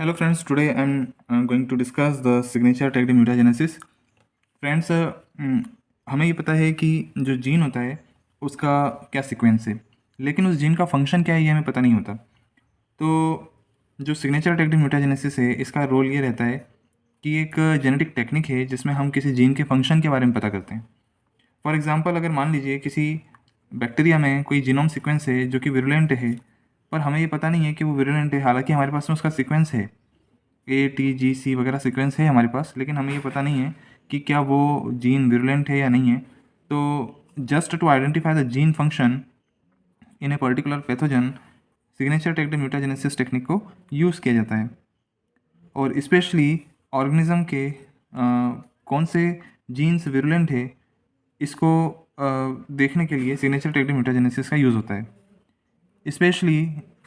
Hello friends, today I'm going to discuss the signature tag mutagenesis. Friends, हमें ये पता है कि जो जीन होता है उसका क्या सीक्वेंस है, लेकिन उस जीन का फंक्शन क्या है ये हमें पता नहीं होता। तो जो सिग्नेचर टैग म्यूटाजेनेसिस है इसका रोल ये रहता है कि एक जेनेटिक टेक्निक है जिसमें हम किसी जीन के फंक्शन के बारे में पता करते हैं। फॉर एग्जांपल, अगर मान लीजिए किसी बैक्टीरिया में कोई जीनोम सीक्वेंस है जो कि विरुलेंट है, पर हमें ये पता नहीं है कि वो विरुलेंट है, हालांकि हमारे पास में उसका सीक्वेंस है, ATGC वगैरह सीक्वेंस है हमारे पास, लेकिन हमें ये पता नहीं है कि क्या वो जीन विरुलेंट है या नहीं है। तो just to identify the gene function in a particular pathogen, signature tag mutagenesis technique को यूज़ किया जाता है। और स्पेशली ऑर्गेनिज्म के कौन से जीन्स विरुलेंट है इसको देखने के लिए सिग्नेचर टैग म्यूटाजेनेसिस का यूज़ होता है। स्पेशली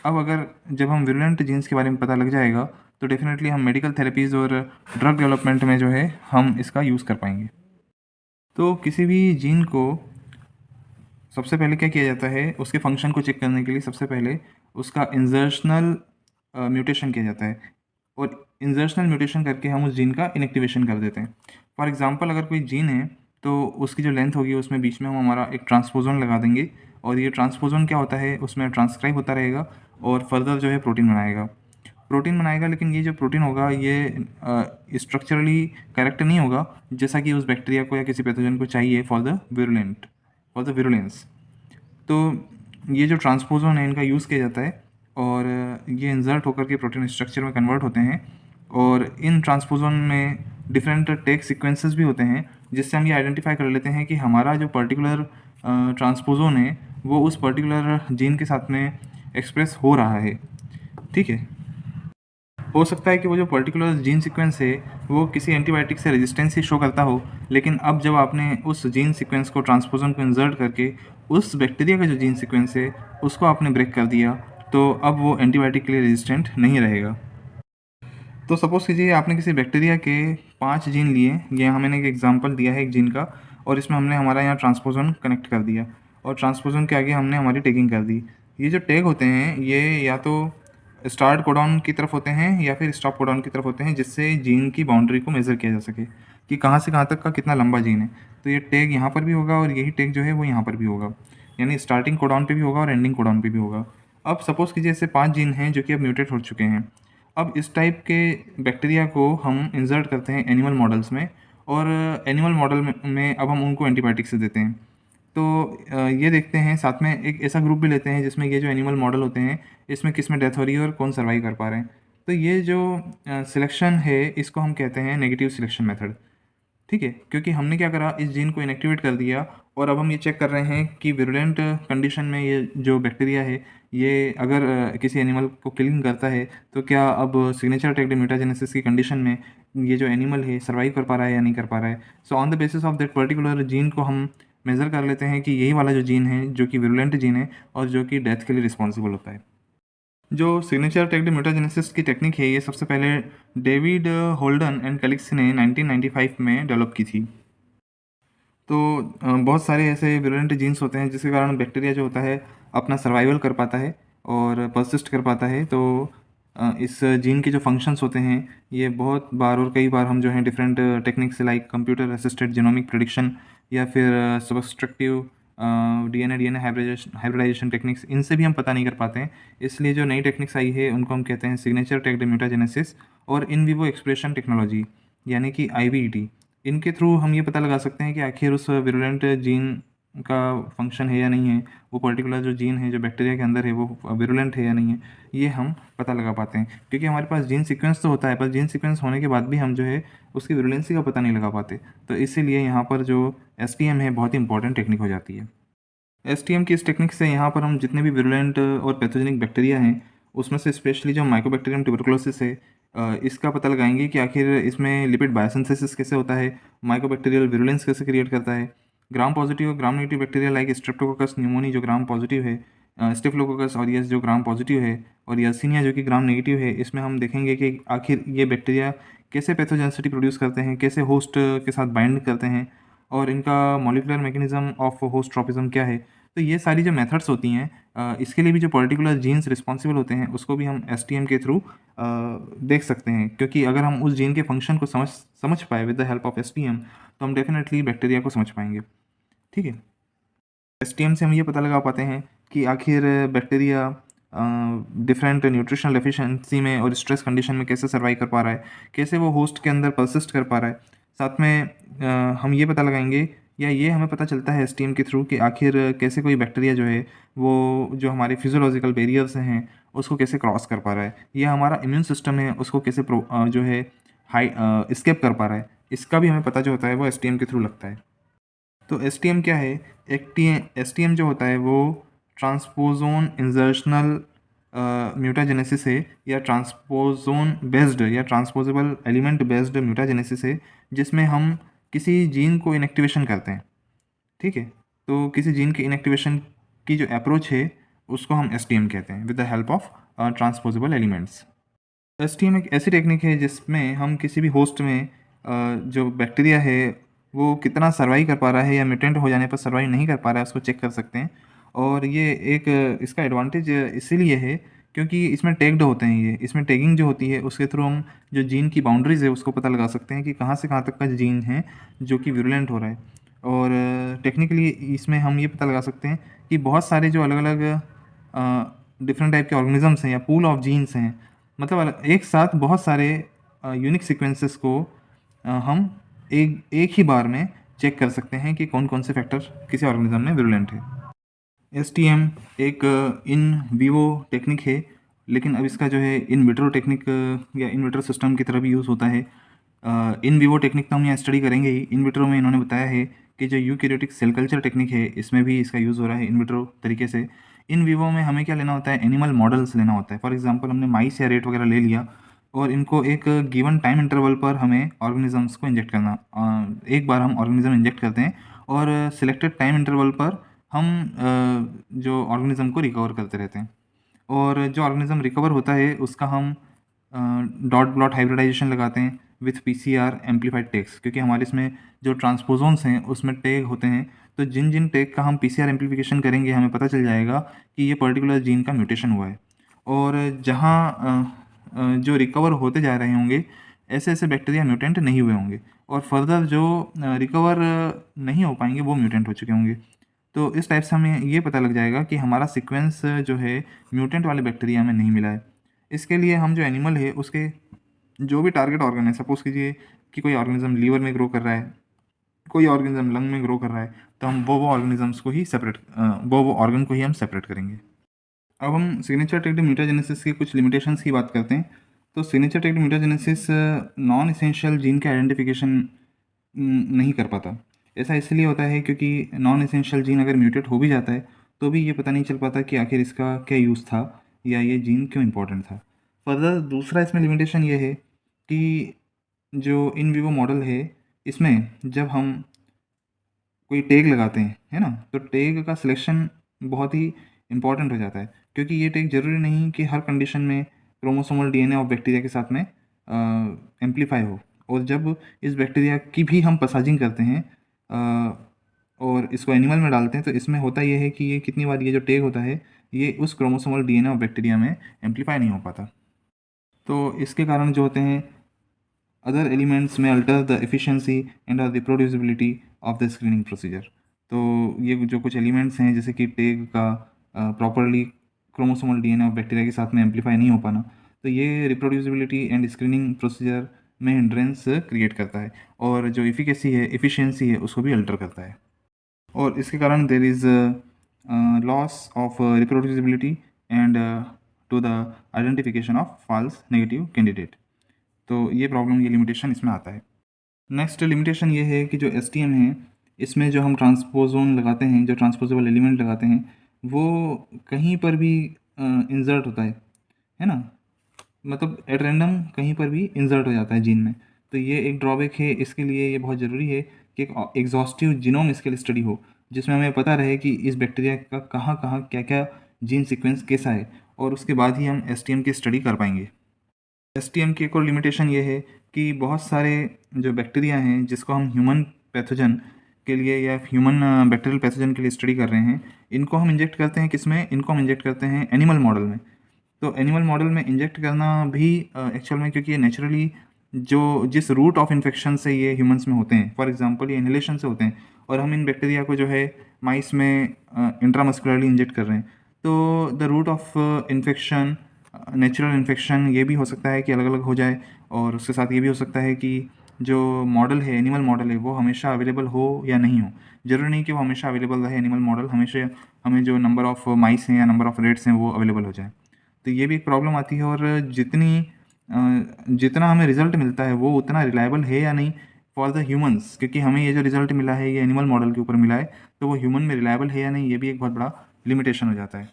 अब अगर जब हम विरुलेंट जीन्स के बारे में पता लग जाएगा तो डेफिनेटली हम मेडिकल थेरेपीज़ और ड्रग डेवलपमेंट में जो है हम इसका यूज़ कर पाएंगे। तो किसी भी जीन को सबसे पहले क्या किया जाता है, उसके फंक्शन को चेक करने के लिए सबसे पहले उसका इंजर्शनल म्यूटेशन किया जाता है, और इंजर्शनल म्यूटेशन करके हम उस जीन का इनएक्टिवेशन कर देते हैं। फॉर एग्जांपल, अगर कोई जीन है तो उसकी जो लेंथ होगी उसमें बीच में हम हमारा एक ट्रांसपोजोन लगा देंगे, और ये ट्रांसपोजोन क्या होता है, उसमें ट्रांसक्राइब होता रहेगा और फर्दर जो है प्रोटीन बनाएगा। लेकिन ये जो प्रोटीन होगा ये स्ट्रक्चरली करेक्ट नहीं होगा जैसा कि उस बैक्टीरिया को या किसी पैथोजन को चाहिए फॉर द विरुलेंस। तो ये जो ट्रांसपोजोन है इनका यूज़ किया जाता है, और ये इंसर्ट होकर के प्रोटीन स्ट्रक्चर में कन्वर्ट होते हैं, और इन ट्रांसपोजोन में डिफरेंट टैग सीक्वेंसेस भी होते हैं जिससे हम ये आइडेंटिफाई कर लेते हैं कि हमारा जो पर्टिकुलर ट्रांसपोजोन है वो उस पर्टिकुलर जीन के साथ में एक्सप्रेस हो रहा है। ठीक है, हो सकता है कि वो जो पर्टिकुलर जीन सीक्वेंस है वो किसी एंटीबायोटिक से रेजिस्टेंस ही शो करता हो, लेकिन अब जब आपने उस जीन सीक्वेंस को ट्रांसपोजन को इंसर्ट करके उस बैक्टीरिया का जो जीन सीक्वेंस है उसको आपने ब्रेक कर दिया, तो अब वो एंटीबायोटिक के लिए रेजिस्टेंट नहीं रहेगा। तो सपोज़ कीजिए आपने किसी बैक्टीरिया के 5 जीन लिए, ये मैंने एक एग्जांपल दिया है एक जीन का, और इसमें हमने हमारा यहाँ ट्रांसपोजन कनेक्ट कर दिया, और ट्रांसपोजन के आगे हमने हमारी टैगिंग कर दी। ये जो टैग होते हैं ये या तो स्टार्ट कोडॉन की तरफ होते हैं या फिर स्टॉप कोडॉन की तरफ होते हैं, जिससे जीन की बाउंड्री को मेज़र किया जा सके कि कहाँ से कहाँ तक का कितना लंबा जीन है। तो ये टैग यहाँ पर भी होगा और यही टैग जो है वो यहाँ पर भी होगा, यानी स्टार्टिंग कोडॉन पे भी होगा और एंडिंग कोडॉन पे भी होगा। अब सपोज़ कीजिए ऐसे 5 जीन हैं जो कि अब म्यूटेट हो चुके हैं। अब इस टाइप के बैक्टीरिया को हम इंसर्ट करते हैं एनिमल मॉडल्स में, और एनिमल मॉडल में अब हम उनको एंटीबायोटिक से देते हैं। तो ये देखते हैं, साथ में एक ऐसा ग्रुप भी लेते हैं जिसमें ये जो एनिमल मॉडल होते हैं इसमें किस में डेथ हो रही है और कौन सर्वाइव कर पा रहे हैं। तो ये जो सिलेक्शन है इसको हम कहते हैं नेगेटिव सिलेक्शन मेथड। ठीक है, क्योंकि हमने क्या करा, इस जीन को इनएक्टिवेट कर दिया, और अब हम ये चेक कर रहे हैं कि विरुलेंट कंडीशन में ये जो बैक्टीरिया है ये अगर किसी एनिमल को किलिंग करता है तो क्या अब सिग्नेचर टैग म्यूटाजेनेसिस की कंडीशन में ये जो एनिमल है सर्वाइव कर पा रहा है या नहीं कर पा रहा है। So on the basis of that particular gene को हम मेज़र कर लेते हैं कि यही वाला जो जीन है जो कि विरुलेंट जीन है और जो कि डेथ के लिए रिस्पॉन्सिबल होता है। जो सिग्नेचर टैग म्यूटाजेनेसिस की टेक्निक है ये सबसे पहले डेविड होल्डन एंड कलीग्स ने 1995 में डेवलप की थी। तो बहुत सारे ऐसे विरुलेंट जीन्स होते हैं जिसके कारण बैक्टीरिया जो होता है अपना सर्वाइवल कर पाता है और परसिस्ट कर पाता है। तो इस जीन के जो फंक्शंस होते हैं ये बहुत बार और कई बार हम जो हैं different techniques like computer assisted genomic prediction या फिर सब्सट्रैक्टिव डीएनए हाइब्रिडाइजेशन टेक्निक्स, इनसे भी हम पता नहीं कर पाते हैं। इसलिए जो नई टेक्निक्स आई है उनको हम कहते हैं सिग्नेचर टैग म्यूटाजेनेसिस और इन विवो एक्सप्रेशन टेक्नोलॉजी, यानी कि IVET। इनके थ्रू हम ये पता लगा सकते हैं कि आखिर उस विरुलेंट जीन का फंक्शन है या नहीं है, वो पर्टिकुलर जो जीन है जो बैक्टीरिया के अंदर है वो विरुलेंट है या नहीं है, ये हम पता लगा पाते हैं। क्योंकि हमारे पास जीन सीक्वेंस तो होता है, पर जीन सीक्वेंस होने के बाद भी हम जो है उसकी विरुलेंसी का पता नहीं लगा पाते। तो इसीलिए यहाँ पर जो STM है बहुत ही इंपॉर्टेंट टेक्निक हो जाती है। STM की इस टेक्निक से यहाँ पर हम जितने भी विरुलेंट और पैथोजेनिक बैक्टीरिया हैं उसमें से स्पेशली जो माइकोबैक्टीरियम ट्यूबरकुलोसिस है इसका पता लगाएंगे कि आखिर इसमें लिपिड बायोसिंथेसिस कैसे होता है, माइकोबैक्टीरियल विरुलेंस कैसे क्रिएट करता है। ग्राम पॉजिटिव और gram negative bacteria like Streptococcus pneumoniae जो ग्राम पॉजिटिव है, स्टेफिलोकोकस ऑरियस जो ग्राम पॉजिटिव है, और yersinia जो कि ग्राम नेगेटिव है, इसमें हम देखेंगे कि आखिर ये बैक्टीरिया कैसे पैथोजेनिसिटी प्रोड्यूस करते हैं, कैसे होस्ट के साथ बाइंड करते हैं, और इनका molecular mechanism of host tropism क्या है। तो ये सारी जो मेथड्स होती हैं इसके लिए भी जो पर्टिकुलर जीन्स रिस्पॉन्सिबल होते हैं उसको भी हम एसटीएम के थ्रू देख सकते हैं, क्योंकि अगर हम उस जीन के फंक्शन को समझ पाए with the help of STM तो हम डेफिनेटली बैक्टीरिया को समझ पाएंगे। ठीक है, एसटीएम से हम ये पता लगा पाते हैं कि आखिर बैक्टीरिया डिफरेंट न्यूट्रिशनल एफिशिएंसी में और स्ट्रेस कंडीशन में कैसे सर्वाइव कर पा रहा है, कैसे वो होस्ट के अंदर परसिस्ट कर पा रहा है। साथ में हम ये पता लगाएंगे या ये हमें पता चलता है एसटीएम के थ्रू कि आखिर कैसे कोई बैक्टीरिया जो है वो जो हमारे फिजियोलॉजिकल बैरियर्स हैं उसको कैसे क्रॉस कर पा रहा है, या हमारा इम्यून सिस्टम है उसको कैसे जो है हाई स्केप कर पा रहा है। इसका भी हमें पता जो होता है वो एसटीएम के थ्रू लगता है। तो एसटीएम क्या है? एसटीएम जो होता है वो ट्रांसपोजोन इंजर्शनल म्यूटाजेनेसिस है, या ट्रांसपोजोन बेस्ड या ट्रांसपोजेबल एलिमेंट बेस्ड म्यूटाजेनेसिस है, जिसमें हम किसी जीन को इनएक्टिवेशन करते हैं। ठीक है, तो किसी जीन के इनएक्टिवेशन की जो अप्रोच है उसको हम एसटीएम कहते हैं with the help of transposable elements. STM एक ऐसी टेक्निक है जिसमें हम किसी भी होस्ट में जो बैक्टीरिया है वो कितना सर्वाइव कर पा रहा है या म्यूटेंट हो जाने पर सर्वाइव नहीं कर पा रहा है उसको चेक कर सकते हैं। और ये एक इसका एडवांटेज इसीलिए है क्योंकि इसमें टैग्ड होते हैं, ये इसमें टैगिंग जो होती है उसके थ्रू हम जो जीन की बाउंड्रीज़ है उसको पता लगा सकते हैं कि कहाँ से कहाँ तक का जीन है जो कि विरुलेंट हो रहा है। और टेक्निकली इसमें हम ये पता लगा सकते हैं कि बहुत सारे जो अलग अलग डिफरेंट टाइप के ऑर्गेनिजम्स हैं या पूल ऑफ जीन्स हैं, मतलब एक साथ बहुत सारे यूनिक सीक्वेंसेस को हम एक ही बार में चेक कर सकते हैं कि कौन कौन से फैक्टर किसी ऑर्गेनिज्म में विरुलेंट है। एसटीएम एक इन विवो टेक्निक है, लेकिन अब इसका जो है इन विट्रो टेक्निक या इन विट्रो सिस्टम की तरह भी यूज़ होता है। इन विवो टेक्निक तो हम यहाँ स्टडी करेंगे ही। इन विट्रो में इन्होंने बताया है कि जो यूकैरियोटिक सेल कल्चर टेक्निक है इसमें भी इसका यूज़ हो रहा है इन विट्रो तरीके से। इन विवो में हमें क्या लेना होता है? एनिमल मॉडल्स लेना होता है। फॉर एग्जांपल हमने माइस या रेट वगैरह ले लिया और इनको एक गिवन टाइम इंटरवल पर हमें ऑर्गेनिजम्स को इंजेक्ट करना, एक बार हम ऑर्गेनिज्म इंजेक्ट करते हैं और सिलेक्टेड टाइम इंटरवल पर हम जो ऑर्गेनिज्म को रिकवर करते रहते हैं। और जो ऑर्गेनिज्म रिकवर होता है उसका हम डॉट ब्लॉट हाइब्रिडाइजेशन लगाते हैं विथ पीसीआर एम्पलीफाइड टैग्स, क्योंकि हमारे इसमें जो ट्रांसपोजोन्स हैं उसमें टैग होते हैं। तो जिन जिन टैग का हम पीसीआर एम्पलीफिकेशन करेंगे हमें पता चल जाएगा कि ये पर्टिकुलर जीन का म्यूटेशन हुआ है। और जहाँ जो रिकवर होते जा रहे होंगे ऐसे ऐसे बैक्टीरिया म्यूटेंट नहीं हुए होंगे, और फर्दर जो रिकवर नहीं हो पाएंगे वो म्यूटेंट हो चुके होंगे। तो इस टाइप से हमें ये पता लग जाएगा कि हमारा सीक्वेंस जो है म्यूटेंट वाले बैक्टीरिया में नहीं मिला है। इसके लिए हम जो एनिमल है उसके जो भी टारगेट ऑर्गन है, सपोज कीजिए कि कोई ऑर्गेनिज्म लीवर में ग्रो कर रहा है, कोई ऑर्गेनिज्म लंग में ग्रो कर रहा है, तो हम वो ऑर्गेनिजम्स को ही सेपरेट वो ऑर्गन को ही हम सेपरेट करेंगे। अब हम सिग्नेचर ट्रैक्ट म्यूटाजेनेसिस की कुछ लिमिटेशंस की बात करते हैं। तो signature tract mutagenesis non essential gene का आइडेंटिफिकेशन नहीं कर पाता। ऐसा इसलिए होता है क्योंकि नॉन एसेंशियल जीन अगर म्यूटेट हो भी जाता है तो भी ये पता नहीं चल पाता कि आखिर इसका क्या यूज़ था या ये जीन क्यों इम्पोर्टेंट था। फर्दर दूसरा इसमें लिमिटेशन ये है कि जो इन विवो मॉडल है इसमें जब हम कोई टैग लगाते हैं, है ना, तो टैग का सिलेक्शन बहुत ही इम्पॉर्टेंट हो जाता है, क्योंकि ये टैग ज़रूरी नहीं कि हर कंडीशन में क्रोमोसोमल डीएनए ऑफ बैक्टीरिया के साथ में एम्पलीफाई हो। और जब इस बैक्टीरिया की भी हम पसाजिंग करते हैं और इसको एनिमल में डालते हैं तो इसमें होता ये है कि ये कितनी बार ये जो टैग होता है ये उस क्रोमोसोमल डीएनए ऑफ बैक्टीरिया में एम्पलीफाई नहीं हो पाता। तो इसके कारण जो होते हैं अदर एलिमेंट्स में alter the efficiency and the reproducibility of the screening procedure. तो ये जो कुछ एलिमेंट्स हैं जैसे कि टैग का properly chromosomal DNA of bacteria के साथ में एम्पलीफाई नहीं हो पाना, तो ये रिप्रोड्यूसिबिलिटी एंड स्क्रीनिंग प्रोसीजर में हिंड्रेंस क्रिएट करता है और जो एफिशिएंसी है उसको भी अल्टर करता है। और इसके कारण there is loss of reproducibility and to the identification of false negative candidate. तो ये प्रॉब्लम, ये लिमिटेशन इसमें आता है। नेक्स्ट लिमिटेशन ये है कि जो एसटीएम है इसमें जो हम ट्रांसपोजोन लगाते हैं, जो ट्रांसपोजेबल एलिमेंट लगाते हैं, वो कहीं पर भी इंसर्ट होता है ना, मतलब एट रैंडम कहीं पर भी इंसर्ट हो जाता है जीन में। तो ये एक ड्रॉबैक है। इसके लिए ये बहुत ज़रूरी है कि एक एग्जॉस्टिव जीनोम स्केल स्टडी हो जिसमें हमें पता रहे कि इस बैक्टीरिया का कहाँ कहाँ क्या क्या जीन सीक्वेंस कैसा है, और उसके बाद ही हम एसटीएम की स्टडी कर पाएंगे। एसटीएम की एक और लिमिटेशन ये है कि बहुत सारे जो बैक्टीरिया हैं जिसको हम ह्यूमन पैथोजन के लिए या ह्यूमन बैक्टीरियल पैथोजन के लिए स्टडी कर रहे हैं, इनको हम इंजेक्ट करते हैं किसमें, इनको हम इंजेक्ट करते हैं एनिमल मॉडल में। तो एनिमल मॉडल में इंजेक्ट करना भी एक्चुअल में, क्योंकि ये नेचुरली जो जिस रूट ऑफ इन्फेक्शन से ये ह्यूमंस में होते हैं, फॉर एग्जांपल ये इनहेलेशन से होते हैं, और हम इन बैक्टीरिया को जो है माइस में इंट्रामस्कुलरली इंजेक्ट कर रहे हैं, तो the route of infection, natural infection ये भी हो सकता है कि अलग अलग हो जाए, और उसके साथ ये भी हो सकता है कि जो मॉडल है, एनिमल मॉडल है, वो हमेशा अवेलेबल हो या नहीं हो। ज़रूरी नहीं कि वो हमेशा अवेलेबल रहे एनिमल मॉडल, हमेशा हमें जो नंबर ऑफ़ माइस हैं या नंबर ऑफ़ रेट्स हैं वो अवेलेबल हो जाए। तो ये भी एक प्रॉब्लम आती है, और जितना हमें रिज़ल्ट मिलता है वो उतना रिलायबल है या नहीं फॉर द ह्यूमंस, क्योंकि हमें ये जो रिज़ल्ट मिला है ये एनिमल मॉडल के ऊपर मिला है, तो वो ह्यूमन में रिलायबल है या नहीं, ये भी एक बहुत बड़ा लिमिटेशन हो जाता है।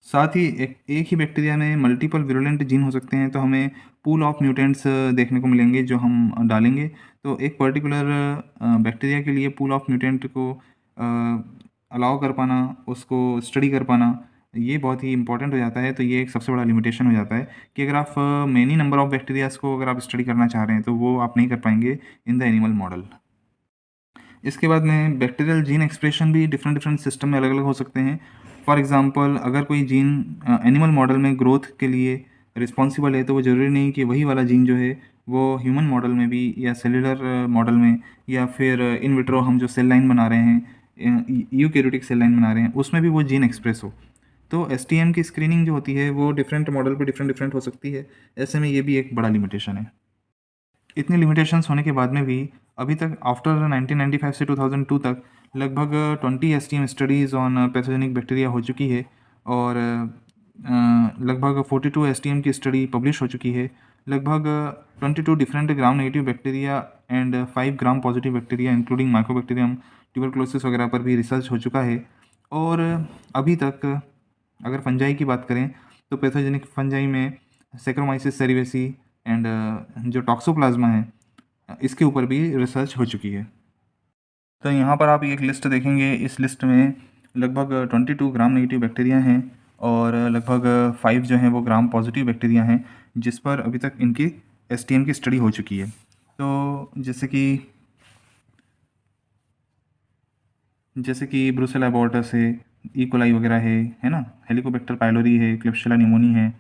साथ ही एक ही बैक्टीरिया में मल्टीपल विरुलेंट जीन हो सकते हैं, तो हमें पूल ऑफ म्यूटेंट्स देखने को मिलेंगे जो हम डालेंगे। तो एक पर्टिकुलर बैक्टीरिया के लिए पूल ऑफ म्यूटेंट को अलाउ कर पाना, उसको स्टडी कर पाना, ये बहुत ही इंपॉर्टेंट हो जाता है। तो ये एक सबसे बड़ा लिमिटेशन हो जाता है कि अगर आप मेनी नंबर ऑफ बैक्टीरियाज को अगर आप स्टडी करना चाह रहे हैं तो वो आप नहीं कर पाएंगे इन द एनिमल मॉडल। इसके बाद में बैक्टीरियल जीन एक्सप्रेशन भी डिफरेंट डिफरेंट सिस्टम में अलग अलग हो सकते हैं। फॉर एग्जांपल अगर कोई जीन एनिमल मॉडल में ग्रोथ के लिए रिस्पॉन्सिबल है, तो वो ज़रूरी नहीं कि वही वाला जीन जो है वो ह्यूमन मॉडल में भी, या सेलुलर मॉडल में, या फिर इन विट्रो हम जो सेल लाइन बना रहे हैं, यूकैरियोटिक सेल लाइन बना रहे हैं, उसमें भी वो जीन एक्सप्रेस हो। तो एसटीएम की स्क्रीनिंग जो होती है वो डिफरेंट मॉडल पे डिफरेंट डिफरेंट हो सकती है। ऐसे में ये भी एक बड़ा लिमिटेशन है। इतनी लिमिटेशंस होने के बाद में भी अभी तक आफ्टर 1995 से 2002 तक लगभग 20 STM studies on pathogenic bacteria हो चुकी है, और लगभग 42 एसटीएम की स्टडी पब्लिश हो चुकी है। लगभग 22 different gram negative bacteria and 5 gram positive bacteria including Mycobacterium tuberculosis वगैरह पर भी रिसर्च हो चुका है। और अभी तक अगर फंजाई की बात करें तो पैथोजेनिक फंजाई में सेक्रोमाइसिस सेरिवेसी एंड जो टॉक्सोप्लाज्मा है, इसके ऊपर भी रिसर्च हो चुकी है। तो यहाँ पर आप एक लिस्ट देखेंगे, इस लिस्ट में लगभग 22 ग्राम नेगेटिव बैक्टीरिया हैं, और लगभग 5 जो हैं वो ग्राम पॉजिटिव बैक्टीरिया हैं, जिस पर अभी तक इनकी एसटीएम की स्टडी हो चुकी है। तो जैसे कि ब्रुसेला एबॉर्टस है, ई कोलाई वगैरह है ना, हेलिकोबैक्टर पाइलोरी है, क्लिप्शिला न्यूमोनी है,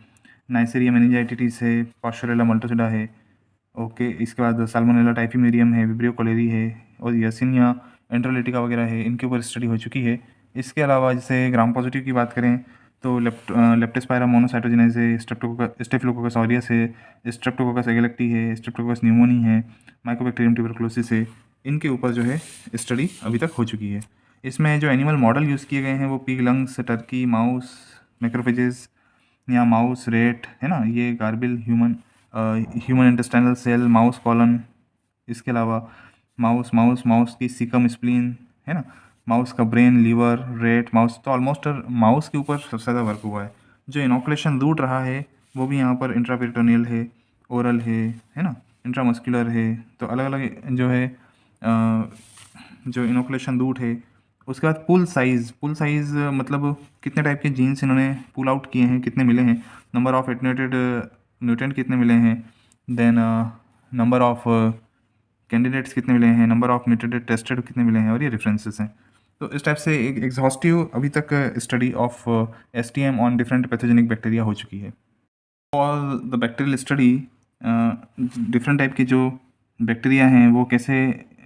नाइसेरिया मेनिंजाइटिस है, पास्चुरेला मल्टोसिडा है, ओके। इसके बाद साल्मोनेला टाइफीमेरियम है, विब्रियो कोलेरी है, और यसिनिया एंट्रोलिटिका वगैरह है, इनके ऊपर स्टडी हो चुकी है। इसके अलावा जैसे ग्राम पॉजिटिव की बात करें तो लेप्टोस्पायरा मोनोसाइटोजेनेस है, स्टेफिलोकोकस ऑरियस है, स्ट्रेप्टोकोकस एगेलेक्टी है, स्ट्रेप्टोकोकस न्यूमोनी है, माइकोबैक्टीरियम ट्यूबरक्लोसिस है, इनके ऊपर जो है स्टडी अभी तक हो चुकी है। इसमें जो एनिमल मॉडल यूज़ किए गए हैं वो pig lungs, turkey mouse, macrophages या माउस रेट है ना, ये gerbil human intestinal cell, mouse colon, इसके अलावा माउस की सीकम स्प्लीन है ना, माउस का ब्रेन, लीवर, रेट, माउस, तो ऑलमोस्ट माउस के ऊपर सबसे ज़्यादा वर्क हुआ है। जो इनोकुलेशन रूट रहा है वो भी यहाँ पर इंट्रापेरिटोनियल है, ओरल है ना, इंट्रामस्कुलर है। तो अलग अलग जो है जो इनोकुलेशन रूट है। उसके बाद पुल साइज़ मतलब कितने टाइप के जीन्स इन्होंने पुल आउट किए हैं, कितने मिले हैं, नंबर ऑफ एटेन्यूएटेड म्यूटेंट कितने मिले हैं, देन नंबर ऑफ कैंडिडेट्स कितने मिले हैं, नंबर ऑफ म्यूटेटेड टेस्टेड कितने मिले हैं, और ये रेफरेंसेस हैं। तो इस टाइप से एक एग्जॉस्टिव अभी तक study of STM on different pathogenic bacteria हो चुकी है। All the bacterial study, different type के जो बैक्टीरिया हैं वो कैसे,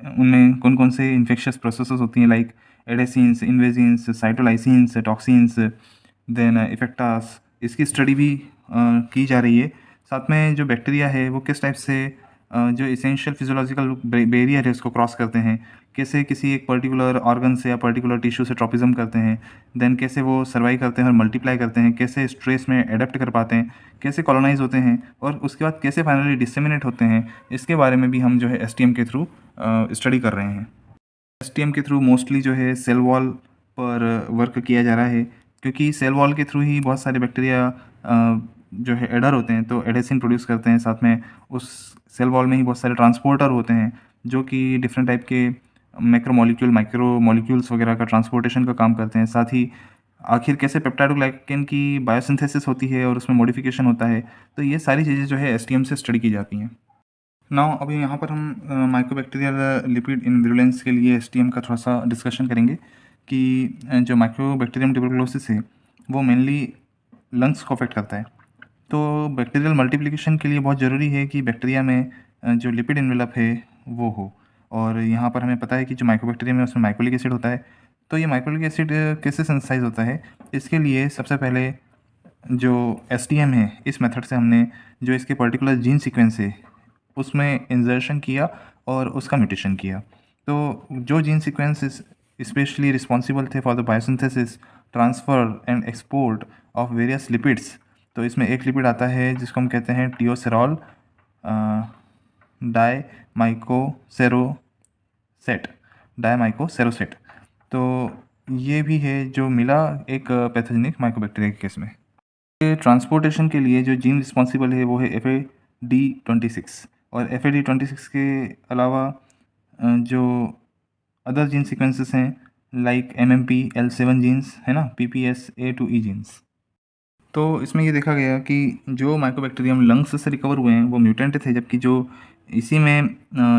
उनमें कौन कौन से इन्फेक्शियस प्रोसेसेस होती हैं, लाइक एडेसिन्स, इन्वेजिन्स, साइटोलाइसिन्स, टॉक्सिन्स, देन इफेक्टास, इसकी स्टडी भी की जा रही है। साथ में जो बैक्टीरिया है वो किस टाइप से जो इसेंशियल फिजियोलॉजिकल बैरियर है उसको क्रॉस करते हैं, कैसे किसी एक पर्टिकुलर ऑर्गन से या पर्टिकुलर टिश्यू से ट्रॉपिज्म करते हैं, देन कैसे वो सर्वाइव करते हैं और मल्टीप्लाई करते हैं, कैसे स्ट्रेस में एडेप्ट कर पाते हैं, कैसे कॉलोनाइज होते हैं, और उसके बाद कैसे फाइनली डिसेमिनेट होते हैं, इसके बारे में भी हम जो है एसटीएम के थ्रू स्टडी कर रहे हैं। एसटीएम के थ्रू मोस्टली जो है सेल वॉल पर वर्क किया जा रहा है, क्योंकि सेल वॉल के थ्रू ही बहुत सारे बैक्टीरिया जो है एडर होते हैं, तो एडेसिन प्रोड्यूस करते हैं। साथ में उस सेल वॉल में ही बहुत सारे ट्रांसपोर्टर होते हैं जो कि डिफरेंट टाइप के माइक्रो मॉलिक्यूल्स वगैरह का ट्रांसपोर्टेशन का काम करते हैं। साथ ही आखिर कैसे पेप्टाइडोग्लाइकन की बायोसिंथेसिस होती है और उसमें मॉडिफिकेशन होता है, तो ये सारी चीज़ें जो है एसटीएम से स्टडी की जाती हैं। नाउ अभी यहाँ पर हम माइक्रोबैक्टीरियल लिपिड इनविरुलेंस के लिए एसटीएम का थोड़ा सा डिस्कशन करेंगे कि जो माइक्रोबैक्टीरियम ट्यूबरकुलोसिस है वो मेनली लंग्स को अफेक्ट करता है। तो बैक्टीरियल मल्टीप्लिकेशन के लिए बहुत ज़रूरी है कि बैक्टीरिया में जो लिपिड इन्वेलप है वो हो। और यहाँ पर हमें पता है कि जो माइक्रोबैक्टीरियम है उसमें माइक्रोलिक एसिड होता है। तो ये माइक्रोलिक एसिड कैसे सिंथेसाइज होता है, इसके लिए सबसे पहले जो एसटीएम है इस मेथड से हमने जो इसके पर्टिकुलर जीन सीक्वेंस है उसमें इंजर्शन किया और उसका म्यूटेशन किया। तो जो जीन सीक्वेंस स्पेशली रिस्पॉन्सिबल थे for the biosynthesis, transfer and export of various lipids, तो इसमें एक लिपिड आता है जिसको हम कहते हैं टियोसेरॉल डायमाइकोसेरोसेट डायमाइकोसेरोसेट। तो ये भी है जो मिला एक पैथोजेनिक माइक्रोबैक्टीरिया के केस में। ट्रांसपोर्टेशन के लिए जो जीन रिस्पॉन्सिबल है वो है FAD26, और FAD26 के अलावा जो अदर जीन सीक्वेंसेस हैं लाइक MMP L7 जीन्स है ना, PPS A2E जीन्स। तो इसमें ये देखा गया कि जो माइक्रोबैक्टीरियम लंग्स से रिकवर हुए हैं वो म्यूटेंट थे, जबकि जो इसी में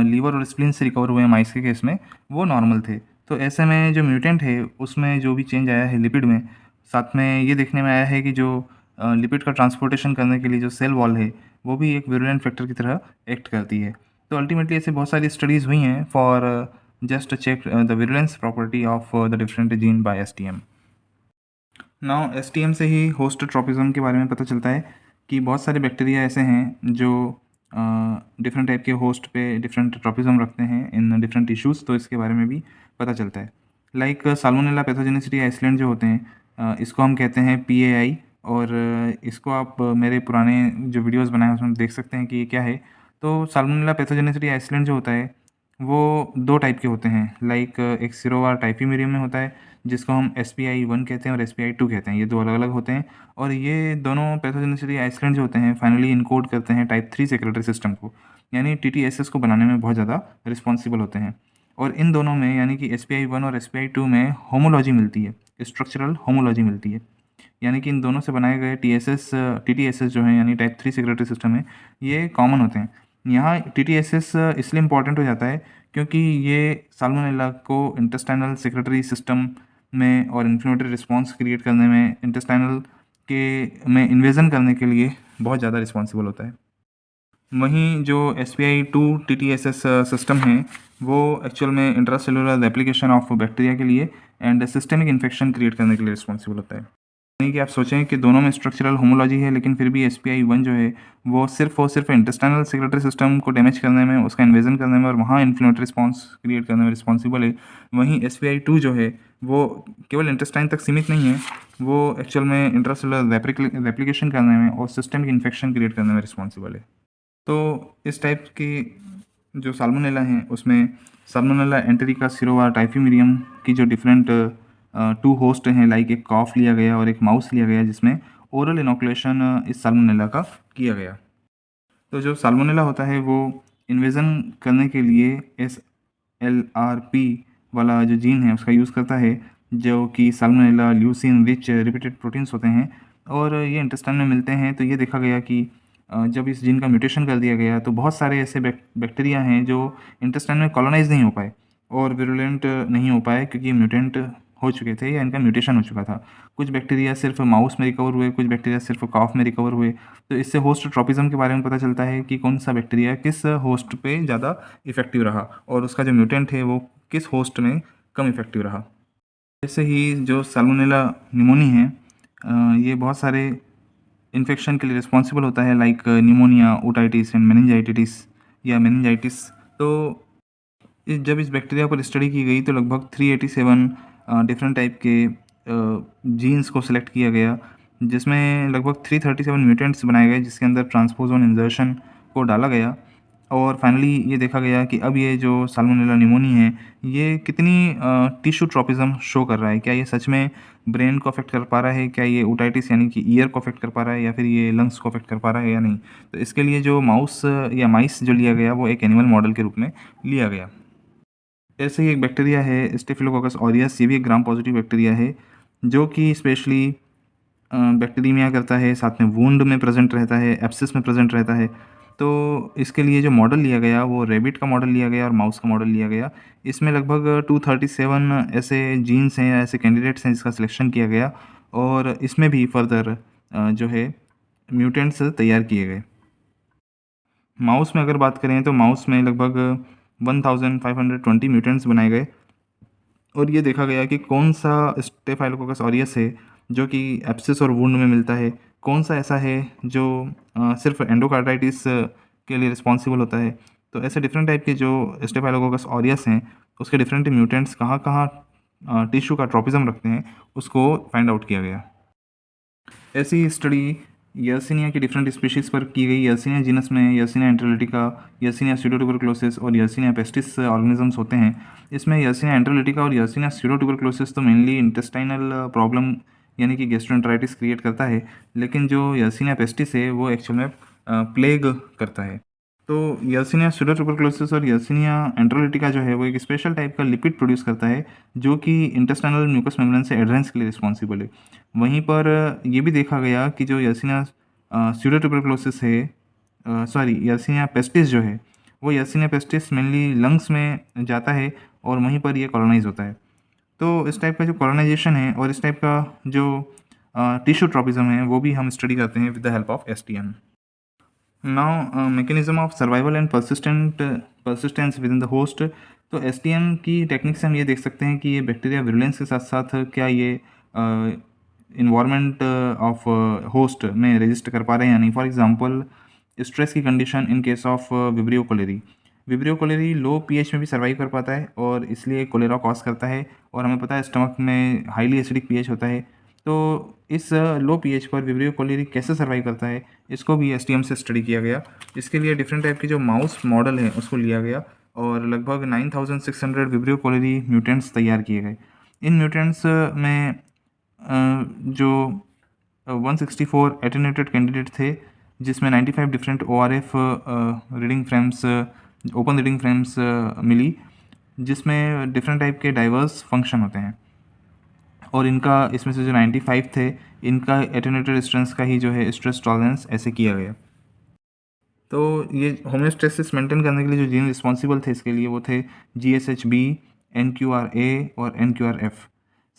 लीवर और स्प्लीन से रिकवर हुए हैं माइस के केस में वो नॉर्मल थे। तो ऐसे में जो म्यूटेंट है उसमें जो भी चेंज आया है लिपिड में, साथ में ये देखने में आया है कि जो लिपिड का ट्रांसपोर्टेशन करने के लिए जो सेल वॉल है वो भी एक विरुलेंट फैक्टर की तरह एक्ट करती है। तो अल्टीमेटली ऐसे बहुत सारी स्टडीज़ हुई हैं for just check the virulence property of the different gene by STM। Now STM से ही होस्ट ट्रॉपिज्म के बारे में पता चलता है कि बहुत सारे बैक्टीरिया ऐसे हैं जो डिफरेंट टाइप के होस्ट पे डिफरेंट ट्रॉपिज्म रखते हैं इन डिफरेंट टिश्यूज़। तो इसके बारे में भी पता चलता है। लाइक साल्मोनेला पैथोजेनिसिटी आइसलैंड जो होते हैं, इसको हम कहते हैं PAI। और इसको आप मेरे पुराने जो वीडियोस बनाए हैं उसमें देख सकते हैं कि ये क्या है। तो साल्मोनेला पैथोजेनिसिटी आइसलैंड जो होता है वो दो टाइप के होते हैं। लाइक एक सिरोवा टाइफीमीरियम में होता है जिसको हम SPI1 कहते हैं और SPI2 कहते हैं। ये दो अलग अलग होते हैं और ये दोनों पैथोजेनिसिटी आइसलैंड जो होते हैं फाइनली इनकोड करते हैं टाइप 3 सेक्रेटरी सिस्टम को, यानी TTSS को बनाने में बहुत ज़्यादा रिस्पॉन्सिबल होते हैं। और इन दोनों में यानी कि SPI1 और SPI2 में होमोलॉजी मिलती है, स्ट्रक्चरल होमोलॉजी मिलती है। यानी कि इन दोनों से बनाए गए TTSS जो है यानी टाइप 3 सेक्रेटरी सिस्टम है, ये कॉमन होते हैं। यहाँ TTSS इसलिए इम्पॉर्टेंट हो जाता है क्योंकि ये साल्मोनेला को इंटेस्टाइनल सेक्रेटरी सिस्टम में और इन्फ्लेमेटरी रिस्पॉन्स क्रिएट करने में, इंटेस्टाइनल के में इन्वेजन करने के लिए बहुत ज़्यादा रिस्पॉन्सिबल होता है। वहीं जो SPI2 TTSS सिस्टम है वो एक्चुअल में इंट्रासेलुलर रेप्लिकेशन ऑफ बैक्टीरिया के लिए एंड सिस्टेमिक इन्फेक्शन क्रिएट करने के लिए रिस्पॉन्सिबल होता है। यानी कि आप सोचें कि दोनों में स्ट्रक्चरल होमोलॉजी है, लेकिन फिर भी SPI1 जो है वो सिर्फ और सिर्फ इंटेस्टाइनल सेक्रेटरी सिस्टम को डैमेज करने में, उसका इन्वेजन करने में और वहाँ इन्फ्लेमेटरी रिस्पॉन्स क्रिएट करने में रिस्पॉन्सिबल है। वहीं SPI2 जो है वो केवल इंटेस्टाइन तक सीमित नहीं है, वो एक्चुअल में इंट्रासेलुलर रेप्लिकेशन करने में और सिस्टमिक इन्फेक्शन क्रिएट करने में रिस्पॉन्सिबल है। तो इस टाइप के जो साल्मोनेला हैं उसमें साल्मोनेला एंटेरिका सिरोवा टाइफीमीरियम की जो डिफरेंट 2 होस्ट हैं, लाइक एक कॉफ लिया गया और एक माउस लिया गया जिसमें ओरल इनोकुलेशन इस साल्मोनेला का किया गया। तो जो साल्मोनेला होता है वो इन्वेजन करने के लिए SLRP वाला जो जीन है उसका यूज़ करता है, जो कि salmonella leucine rich repeated proteins होते हैं और ये इंटेस्टाइन में मिलते हैं। तो ये देखा गया कि जब इस जीन का म्यूटेशन कर दिया गया तो बहुत सारे ऐसे बैक्टीरिया हैं जो इंटेस्टाइन में कॉलोनाइज नहीं हो पाए और विरुलेंट नहीं हो पाए क्योंकि म्यूटेंट हो चुके थे या इनका म्यूटेशन हो चुका था। कुछ बैक्टीरिया सिर्फ माउस में रिकवर हुए, कुछ बैक्टीरिया सिर्फ कॉफ में रिकवर हुए। तो इससे होस्ट ट्रॉपिज्म के बारे में पता चलता है कि कौन सा बैक्टीरिया किस होस्ट पे ज़्यादा इफेक्टिव रहा और उसका जो म्यूटेंट है वो किस होस्ट में कम इफेक्टिव रहा। जैसे ही जो साल्मोनेला निमोनी है, ये बहुत सारे इन्फेक्शन के लिए रिस्पॉन्सिबल होता है, like pneumonia, otitis and meningitis या मेनिंजाइटिस। तो जब इस बैक्टीरिया पर स्टडी की गई तो लगभग 387 डिफरेंट टाइप के जीन्स को सिलेक्ट किया गया, जिसमें लगभग 337 म्यूटेंट्स बनाए गए जिसके अंदर ट्रांसपोजोन इंजर्शन को डाला गया। और फाइनली ये देखा गया कि अब ये जो साल्मोनेला निमोनी है ये कितनी टिश्यू ट्रॉपिज्म शो कर रहा है। क्या ये सच में ब्रेन को अफेक्ट कर पा रहा है, क्या ये ओटाइटिस यानी कि ईयर को अफेक्ट कर पा रहा है, या फिर ये लंग्स को अफेक्ट कर पा रहा है या नहीं। तो इसके लिए जो माउस या माइस जो लिया गया वो एक एनिमल मॉडल के रूप में लिया गया। ऐसे ही एक बैक्टीरिया है स्टेफिलोकोकस ऑरियस, ये भी एक ग्राम पॉजिटिव बैक्टीरिया है जो कि स्पेशली बैक्टीरिया करता है, साथ में वुंड में प्रेजेंट रहता है, एब्सिस में प्रेजेंट रहता है। तो इसके लिए जो मॉडल लिया गया वो रैबिट का मॉडल लिया गया और माउस का मॉडल लिया गया। इसमें लगभग 237 ऐसे जीन्स हैं, ऐसे कैंडिडेट्स हैं जिसका सिलेक्शन किया गया और इसमें भी फर्दर जो है म्यूटेंट्स तैयार किए गए। माउस में अगर बात करें तो माउस में लगभग 1520 म्यूटेंट्स बनाए गए और ये देखा गया कि कौन सा स्टेफाइलोकोकस ऑरियस है जो कि एब्सेस और वुंड में मिलता है, कौन सा ऐसा है जो सिर्फ एंडोकार्डाइटिस के लिए रिस्पॉन्सिबल होता है। तो ऐसे डिफरेंट टाइप के जो स्टेफाइलोकोकस ऑरियस हैं उसके डिफरेंट म्यूटेंट्स कहाँ कहाँ टिश्यू का ट्रॉपिज्म रखते हैं उसको फाइंड आउट किया गया। ऐसी स्टडी यर्सिनिया की डिफरेंट स्पीशीज़ पर की गई। यर्सिनिया जीनस में यर्सिनिया एंट्रोलिटिका, यर्सिनिया स्यूडोट्यूबरक्लोसिस और यर्सिनिया पेस्टिस ऑर्गेनिजम्स होते हैं। इसमें यर्सिनिया एंट्रोलिटिका और यर्सिनिया स्यूडोट्यूबरक्लोसिस तो मेनली इंटेस्टाइनल प्रॉब्लम यानी कि गैस्ट्रोएंटेराइटिस क्रिएट करता है, लेकिन जो यर्सिनिया पेस्टिस है वो एक्चुअल में प्लेग करता है। तो यर्सिनिया स्यूडोट्यूबरक्लोसिस और यर्सिनिया एंट्रोलिटिका जो है वो एक स्पेशल टाइप का लिपिड प्रोड्यूस करता है जो कि इंटेस्टाइनल म्यूकस मेम्ब्रेन से एडहेरेंस के लिए रिस्पॉन्सिबल है। वहीं पर ये भी देखा गया कि जो यर्सिनिया स्यूडोट्यूबरक्लोसिस है, सॉरी यर्सिनिया पेस्टिस जो है वो यर्सिनिया पेस्टिस मेनली लंग्स में जाता है और वहीं पर ये कॉलोनाइज होता है। तो इस टाइप का जो कॉलोनाइजेशन है और इस टाइप का जो टिश्यू ट्रॉपिज्म है वो भी हम स्टडी करते हैं with the help of STM। Now mechanism of survival and persistence with in the host. तो STM की टेक्निक से हम ये देख सकते हैं कि ये बैक्टीरिया विरुलेंस के साथ साथ क्या ये इन्वायरमेंट ऑफ होस्ट में रजिस्ट कर पा रहे हैं या नहीं। फॉर एग्जांपल स्ट्रेस की condition in case of Vibrio cholerae. Vibrio cholerae low pH में भी सर्वाइव कर पाता है और इसलिए कोलेरा कॉज करता है और हमें पता है स्टमक में हाईली एसिडिक pH होता है। तो इस लो pH पर विब्रियो कोलेरी कैसे सर्वाइव करता है इसको भी STM से स्टडी किया गया। इसके लिए डिफरेंट टाइप के जो माउस मॉडल है उसको लिया गया और लगभग 9600 विब्रियो कोलेरी म्यूटेंट्स तैयार किए गए। इन म्यूटेंट्स में जो 164 एटेन्यूटेड कैंडिडेट थे जिसमें 95 different ORF reading frames, open reading frames मिली, जिसमें डिफरेंट टाइप के डाइवर्स फंक्शन होते हैं और इनका इसमें से जो 95 थे इनका एटेन्यूटेड स्ट्रेंथ का ही जो है स्ट्रेस टॉलरेंस ऐसे किया गया। तो ये होम्योस्टेसिस मेंटेन करने के लिए जो जीन रिस्पॉन्सिबल थे इसके लिए वो थे GSHB, NQRA और NQRF।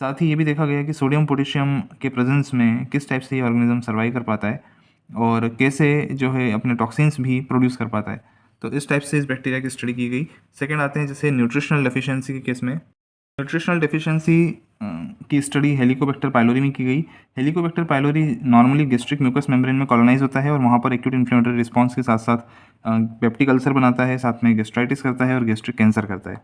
साथ ही ये भी देखा गया कि सोडियम पोटेशियम के प्रेजेंस में किस टाइप से ये ऑर्गेनिज्म सर्वाइव कर पाता है और कैसे जो है अपने टॉक्सिन्स भी प्रोड्यूस कर पाता है। तो इस टाइप से इस बैक्टीरिया की स्टडी की गई। सेकेंड आते हैं जैसे न्यूट्रिशनल डेफिशिएंसी के केस में। न्यूट्रिशनल डेफिशिएंसी की स्टडी हेलिकोबैक्टर पाइलोरी में की गई। Helicobacter pylori normally gastric mucus membrane में कॉलोनाइज होता है और वहाँ पर एक्यूट इन्फ्लेमेटरी रिस्पॉन्स के साथ साथ पेप्टिक अल्सर बनाता है, साथ में गैस्ट्राइटिस करता है और गैस्ट्रिक कैंसर करता है।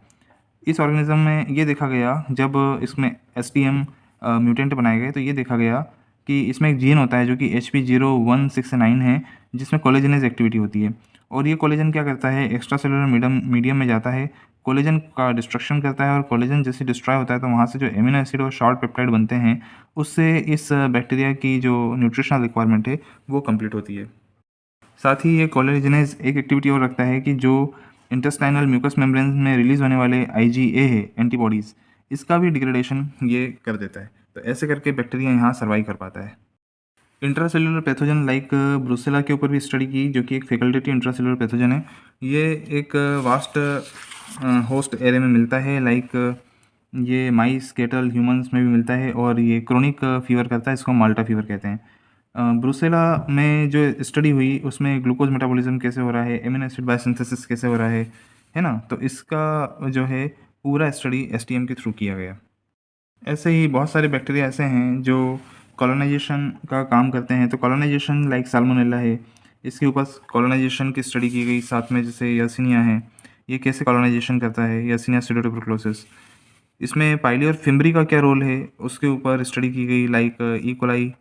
इस ऑर्गेनिज्म में ये देखा गया जब इसमें STM म्यूटेंट बनाए गए तो ये देखा गया कि इसमें एक जीन होता है जो कि HP0169 है जिसमें कोलेजनेज एक्टिविटी होती है और ये कोलेजन क्या करता है एक्स्ट्रा सेलुलर मीडियम में जाता है, कोलेजन का डिस्ट्रक्शन करता है और कोलेजन जैसे डिस्ट्रॉय होता है तो वहाँ से जो एमिनो एसिड और शॉर्ट पेप्टाइड बनते हैं उससे इस बैक्टीरिया की जो न्यूट्रिशनल रिक्वायरमेंट है वो कंप्लीट होती है। साथ ही ये कोलेजनेज एक एक्टिविटी और रखता है कि जो इंटेस्टाइनल म्यूकस मेम्ब्रेन में रिलीज होने वाले IgA है एंटीबॉडीज़, इसका भी डिग्रेडेशन ये कर देता है। तो ऐसे करके बैक्टीरिया यहाँ सर्वाइव कर पाता है। इंट्रासेलुलर पैथोजन लाइक ब्रुसेला के ऊपर भी स्टडी की जो कि एक फैकल्टेटिव इंट्रासेलुलर पैथोजन है। ये एक वास्ट होस्ट एरिया में मिलता है, लाइक ये माइस, कैटल, ह्यूमंस में भी मिलता है और ये क्रोनिक फीवर करता है, इसको माल्टा फीवर कहते हैं। ब्रुसेला में जो स्टडी हुई उसमें ग्लूकोज मेटाबॉलिज्म कैसे हो रहा है, एमिनो एसिड बायोसिंथेसिस कैसे हो रहा है ना। तो इसका जो है पूरा स्टडी STM के थ्रू किया गया। ऐसे ही बहुत सारे बैक्टीरिया ऐसे हैं जो कॉलोनाइजेशन का काम करते हैं। तो कॉलोनाइजेशन लाइक साल्मोनेला है, इसके ऊपर कॉलोनाइजेशन की स्टडी की गई। साथ में जैसे यर्सिनिया है, ये कैसे कॉलोनाइजेशन करता है, यर्सिनिया स्यूडोट्यूबरक्लोसिस। इसमें पाइली और फिम्बरी का क्या रोल है उसके ऊपर स्टडी की गई। Like E. coli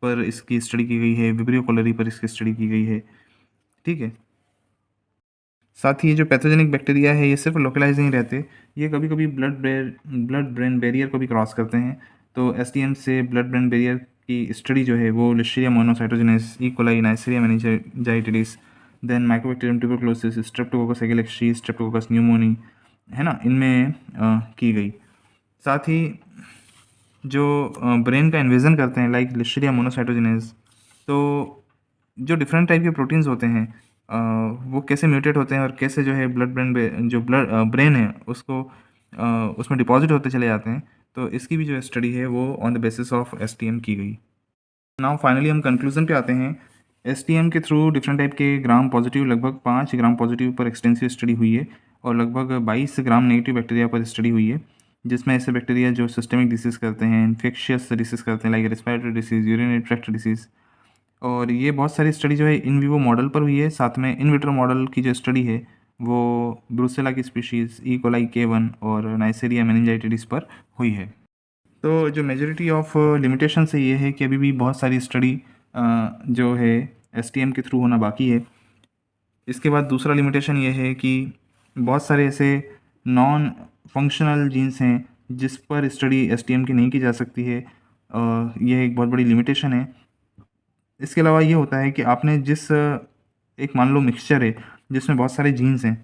पर इसकी स्टडी की गई है, विब्रियो कोलेरी पर इसकी स्टडी की गई है। ठीक है। साथ ही ये जो पैथोजेनिक बैक्टीरिया है ये सिर्फ लोकलाइज नहीं रहते, ये कभी कभी ब्लड ब्रेन बैरियर को भी क्रॉस करते हैं। तो STM से ब्लड ब्रेन बैरियर की स्टडी जो है वो listeria monocytogenes, E. coli, neisseria meningitidis, then mycobacterium tuberculosis, streptococcus agalactiae, streptococcus pneumoniae, है ना, इनमें की गई। साथ ही जो ब्रेन का इन्वेजन करते हैं लाइक लिस्टीरिया मोनोसाइटोजेनेसिस, तो जो डिफरेंट टाइप के प्रोटीन्स होते हैं वो कैसे म्यूटेट होते हैं और कैसे जो है ब्रेन है उसको उसमें डिपॉजिट होते चले जाते हैं, तो इसकी भी जो स्टडी है वो on the basis of STM की गई। नाउ फाइनली हम कंक्लूजन पे आते हैं। एसटीएम के थ्रू डिफरेंट टाइप के ग्राम पॉजिटिव, लगभग 5 ग्राम पॉजिटिव पर एक्सटेंसिव स्टडी हुई है और लगभग 22 ग्राम नेगेटिव बैक्टीरिया पर स्टडी हुई है, जिसमें ऐसे बैक्टीरिया जो सिस्टमिक डिसीज़ करते हैं, इन्फेक्शियस डिसीज़ करते हैं like respiratory disease, urinary tract disease. और ये बहुत सारी स्टडी जो है इन विवो मॉडल पर हुई है, साथ में इन विट्रो मॉडल की जो स्टडी है वो ब्रुसेला की स्पीशीज़ ई कोलाई K1 और नाइसेरिया मेनिंजाइटिस पर हुई है। तो जो मेजॉरिटी ऑफ लिमिटेशन से ये है कि अभी भी बहुत सारी स्टडी जो है एसटीएम के थ्रू होना बाकी है। इसके बाद दूसरा लिमिटेशन ये है कि बहुत सारे ऐसे नॉन फंक्शनल जीन्स हैं जिस पर स्टडी एसटीएम की नहीं की जा सकती है। यह एक बहुत बड़ी लिमिटेशन है। इसके अलावा ये होता है कि आपने एक मान लो मिक्सचर है जिसमें बहुत सारे जीन्स हैं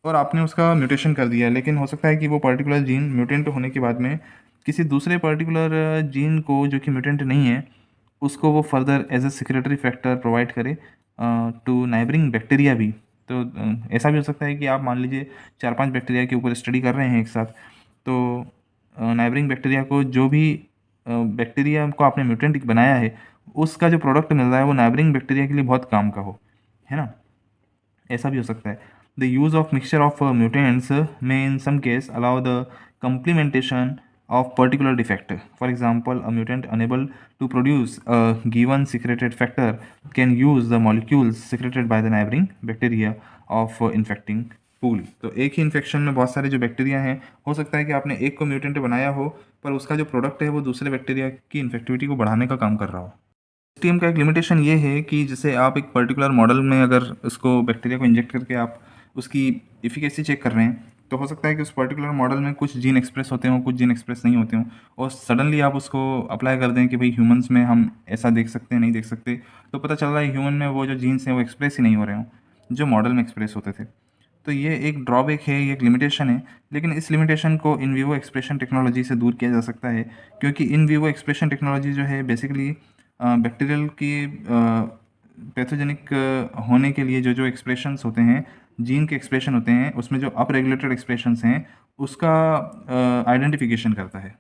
और आपने उसका म्यूटेशन कर दिया, लेकिन हो सकता है कि वो पर्टिकुलर जीन म्यूटेंट होने के बाद में किसी दूसरे पर्टिकुलर जीन को जो कि म्यूटेंट नहीं है उसको वो further as a secretory factor provide करे टू नाइबरिंग बैक्टीरिया भी। तो ऐसा भी हो सकता है कि आप मान लीजिए 4-5 बैक्टीरिया के ऊपर स्टडी कर रहे हैं एक साथ, तो नाइबरिंग बैक्टीरिया को जो भी बैक्टीरिया को आपने म्यूटेंट बनाया है उसका जो प्रोडक्ट मिल रहा है वो नाइबरिंग बैक्टीरिया के लिए बहुत काम का हो, है ना। ऐसा भी हो सकता है। The use of mixture of mutants may in some case allow the complementation of particular defect. For example, a mutant unable to produce a given secreted factor can use the molecules secreted by the neighboring bacteria of infecting pool. तो एक ही infection में बहुत सारे जो bacteria हैं, हो सकता है कि आपने एक को म्यूटेंट बनाया हो पर उसका जो प्रोडक्ट है वो दूसरे बैक्टीरिया की इन्फेक्टिविटी को बढ़ाने का काम कर रहा हो। एसटीएम का एक लिमिटेशन ये है कि जैसे आप एक पर्टिकुलर मॉडल में अगर उसको बैक्टीरिया को इंजेक्ट करके आप उसकी एफिकेसी चेक कर रहे हैं, तो हो सकता है कि उस पर्टिकुलर मॉडल में कुछ जीन एक्सप्रेस होते हों, कुछ जीन एक्सप्रेस नहीं होते हों, और सडनली आप उसको अप्लाई कर दें कि भाई ह्यूमंस में हम ऐसा देख सकते हैं, नहीं देख सकते, तो पता चल रहा है ह्यूमन में वो जो जीन्स हैं वो एक्सप्रेस ही नहीं हो रहे हों जो मॉडल में एक्सप्रेस होते थे। तो ये एक ड्रॉबैक है, ये एक लिमिटेशन है, लेकिन इस लिमिटेशन को इन विवो एक्सप्रेशन टेक्नोलॉजी से दूर किया जा सकता है, क्योंकि इन विवो एक्सप्रेशन टेक्नोलॉजी जो है बेसिकली बैक्टीरियल की पैथोजेनिक होने के लिए जो जो एक्सप्रेशंस होते हैं, जीन के एक्सप्रेशन होते हैं, उसमें जो अप रेगुलेटेड एक्सप्रेशंस हैं उसका आइडेंटिफिकेशन करता है।